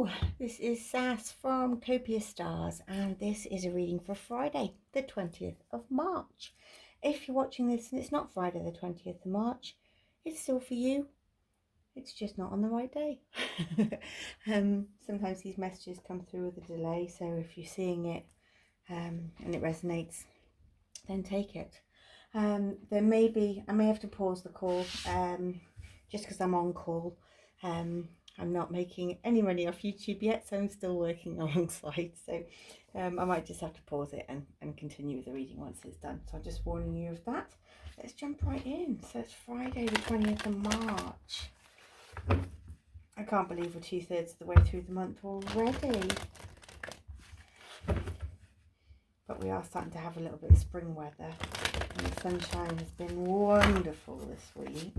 Hello, this is Sass from Copia Stars, and this is a reading for Friday, the 20th of March. If you're watching this and it's not Friday the 20th of March, it's still for you. It's just not on the right day. Sometimes these messages come through with a delay, so if you're seeing it and it resonates, then take it. I may have to pause the call just because I'm on call. I'm not making any money off YouTube yet, so I'm still working alongside. So I might just have to pause it and continue with the reading once it's done. So I'm just warning you of that. Let's jump right in. So it's Friday the 20th of March. I can't believe we're 2/3 of the way through the month already. But we are starting to have a little bit of spring weather. And the sunshine has been wonderful this week.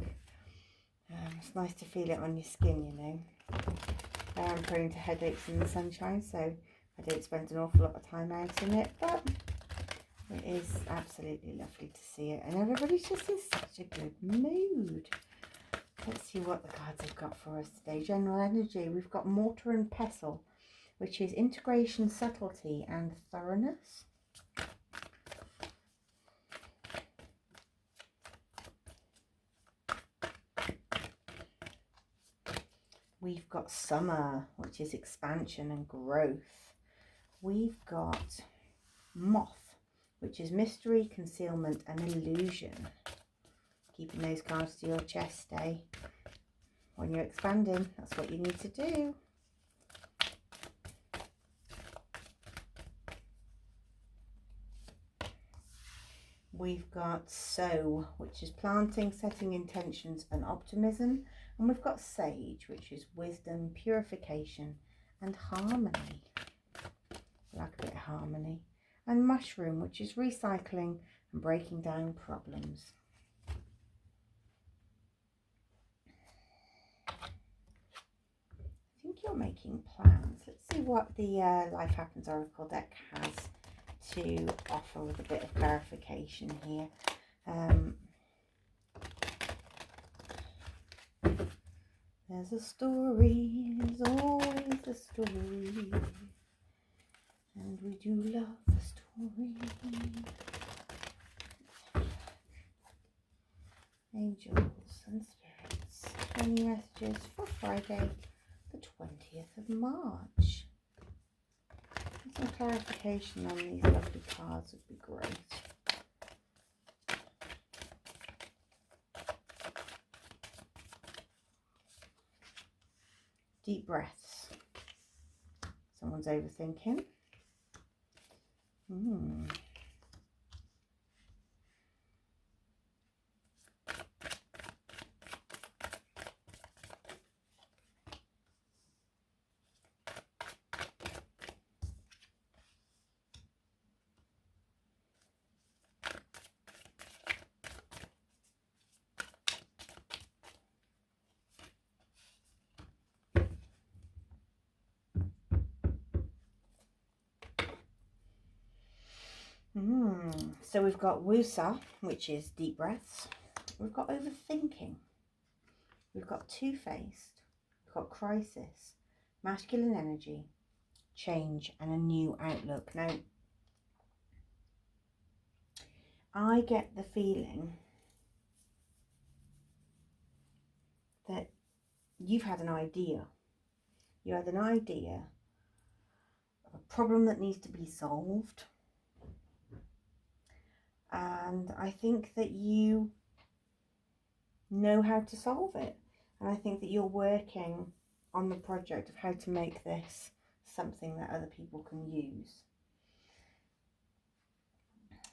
It's nice to feel it on your skin, you know. I am prone to headaches in the sunshine, so I don't spend an awful lot of time out in it, but it is absolutely lovely to see it. And everybody's just in such a good mood. Let's see what the cards have got for us today. General energy, we've got mortar and pestle, which is integration, subtlety, and thoroughness. We've got summer, which is expansion and growth. We've got moth, which is mystery, concealment, and illusion. Keeping those cards to your chest, eh? When you're expanding, that's what you need to do. We've got sow, which is planting, setting intentions, and optimism. And we've got sage, which is wisdom, purification, and harmony. I like a bit of harmony. And mushroom, which is recycling and breaking down problems. I think you're making plans. Let's see what the Life Happens Oracle deck has to offer with a bit of clarification here. There's a story, there's always a story, and we do love the story. Angels and spirits, 20 messages for Friday, the 20th of March. Some clarification on these lovely cards would be great. Deep breaths. Someone's overthinking. So we've got Wusa, which is deep breaths. We've got overthinking. We've got two-faced. We've got crisis, masculine energy, change, and a new outlook. Now, I get the feeling that you've had an idea. You had an idea of a problem that needs to be solved. And I think that you know how to solve it. And I think that you're working on the project of how to make this something that other people can use.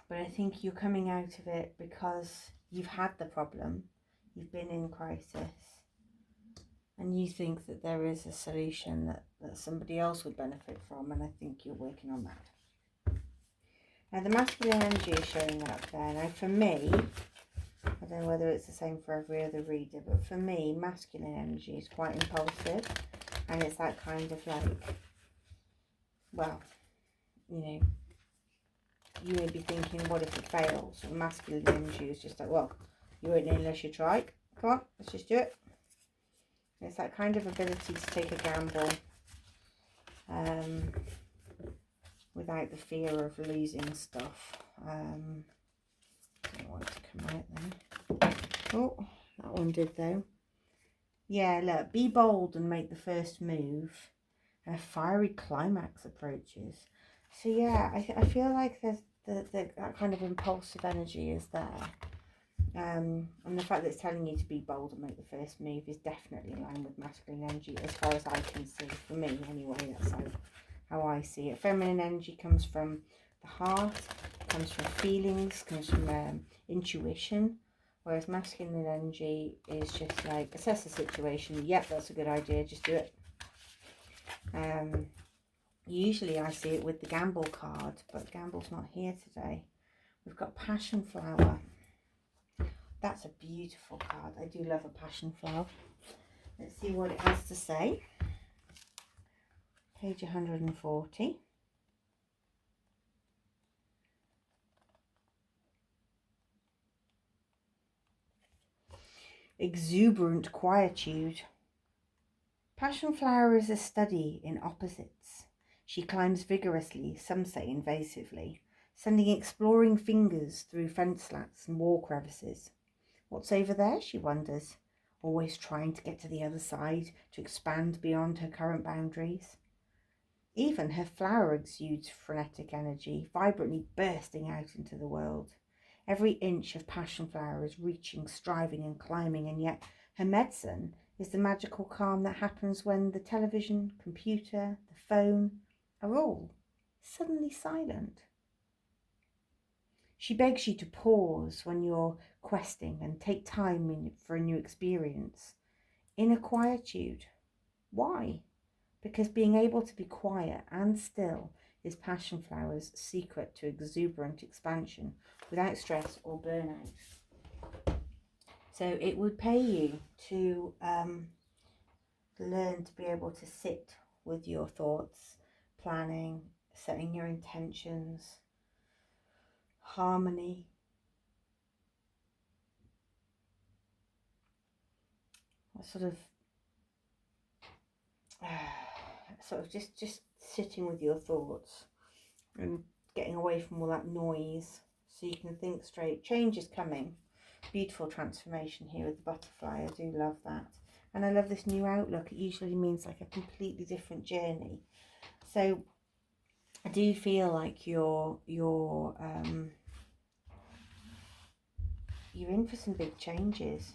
But I think you're coming out of it because you've had the problem, you've been in crisis, and you think that there is a solution that somebody else would benefit from, and I think you're working on that. Now, the masculine energy is showing up there. Now, for me, I don't know whether it's the same for every other reader, but for me, masculine energy is quite impulsive. And it's that kind of like, well, you know, you may be thinking, what if it fails? And masculine energy is just like, well, you won't know unless you try. Come on, let's just do it. And it's that kind of ability to take a gamble without the fear of losing stuff. Don't want it to come out then. Oh, that one did though. Yeah, look, be bold and make the first move. A fiery climax approaches. So yeah, I feel like there's that kind of impulsive energy is there. And the fact that it's telling you to be bold and make the first move is definitely in line with masculine energy, as far as I can see. For me, anyway, that's how I see it. Feminine energy comes from the heart, comes from feelings, comes from intuition, whereas masculine energy is just like, assess the situation. Yep, that's a good idea, just do it. Usually I see it with the Gamble card, but Gamble's not here today. We've got Passion Flower. That's a beautiful card. I do love a passion flower. Let's see what it has to say. Page 140. Exuberant quietude. Passion flower is a study in opposites. She climbs vigorously, some say invasively, sending exploring fingers through fence slats and wall crevices. What's over there, she wonders, always trying to get to the other side, to expand beyond her current boundaries. Even her flower exudes frenetic energy, vibrantly bursting out into the world. Every inch of passion flower is reaching, striving and climbing, and yet her medicine is the magical calm that happens when the television, computer, the phone are all suddenly silent. She begs you to pause when you're questing and take time for a new experience. Inner quietude. Why? Because being able to be quiet and still is Passion Flower's secret to exuberant expansion without stress or burnout. So it would pay you to learn to be able to sit with your thoughts, planning, setting your intentions, harmony. Sort of just sitting with your thoughts and getting away from all that noise so you can think straight. Change is coming. Beautiful transformation here with the butterfly. I do love that. And I love this new outlook. It usually means like a completely different journey. So I do feel like you're in for some big changes.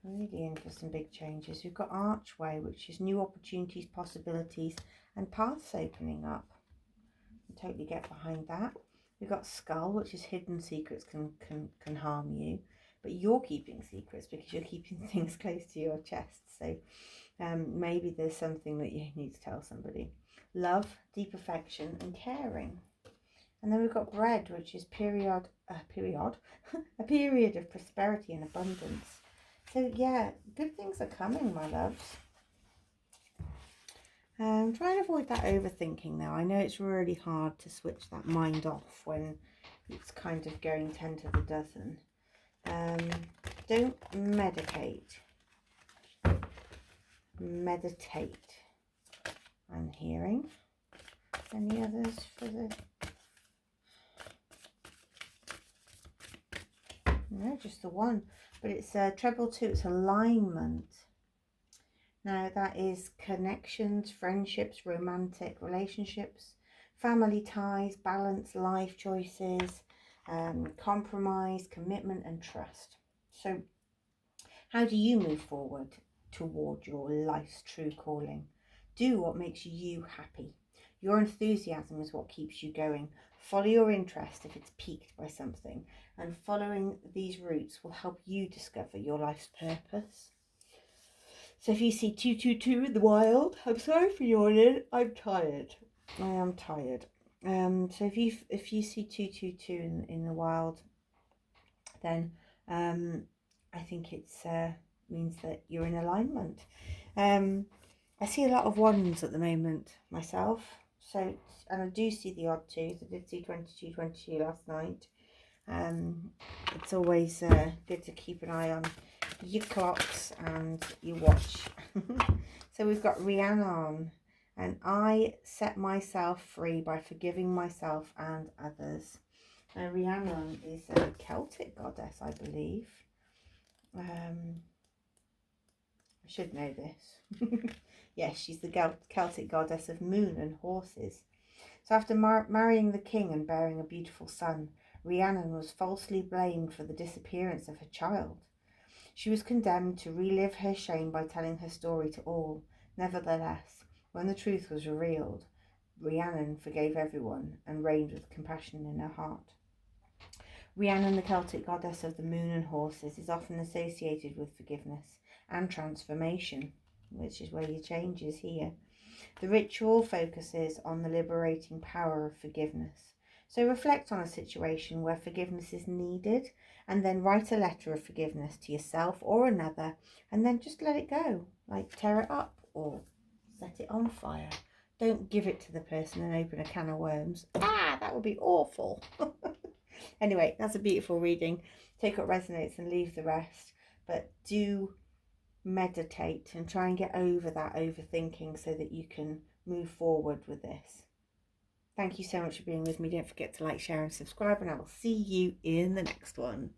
Really in for some big changes. We've got Archway, which is new opportunities, possibilities, and paths opening up. I totally get behind that. We've got Skull, which is hidden secrets can harm you, but you're keeping secrets because you're keeping things close to your chest. So maybe there's something that you need to tell somebody. Love, deep affection, and caring. And then we've got Bread, which is a period of prosperity and abundance. So yeah, good things are coming, my loves. Try and avoid that overthinking now. I know it's really hard to switch that mind off when it's kind of going 10 to the dozen. Don't medicate. Meditate. I'm hearing. Any others for the... No, just the one. But it's treble 2, it's alignment. Now that is connections, friendships, romantic relationships, family ties, balance, life choices, compromise, commitment and trust. So how do you move forward toward your life's true calling? Do what makes you happy. Your enthusiasm is what keeps you going. Follow your interest if it's piqued by something, and following these routes will help you discover your life's purpose. So if you see 222 in the wild, I'm sorry for yawning, I'm tired. I am tired. So if you see 222 in the wild, then I think it's means that you're in alignment. I see a lot of ones at the moment myself. So, and I do see the odd twos. I did see 22 last night. It's always good to keep an eye on your clocks and your watch So we've got Rhiannon. And I set myself free by forgiving myself and others. Now, Rhiannon is a Celtic goddess, I believe. I should know this. Yes, she's the Celtic goddess of moon and horses. So after marrying the king and bearing a beautiful son, Rhiannon was falsely blamed for the disappearance of her child. She was condemned to relive her shame by telling her story to all. Nevertheless, when the truth was revealed, Rhiannon forgave everyone and reigned with compassion in her heart. Rhiannon, the Celtic goddess of the moon and horses, is often associated with forgiveness and transformation, which is where your change is here. The ritual focuses on the liberating power of forgiveness. So reflect on a situation where forgiveness is needed and then write a letter of forgiveness to yourself or another and then just let it go, like tear it up or set it on fire. Don't give it to the person and open a can of worms. That would be awful. Anyway, that's a beautiful reading. Take what resonates and leave the rest. But do meditate and try and get over that overthinking so that you can move forward with this. Thank you so much for being with me. Don't forget to like, share and subscribe, and I will see you in the next one.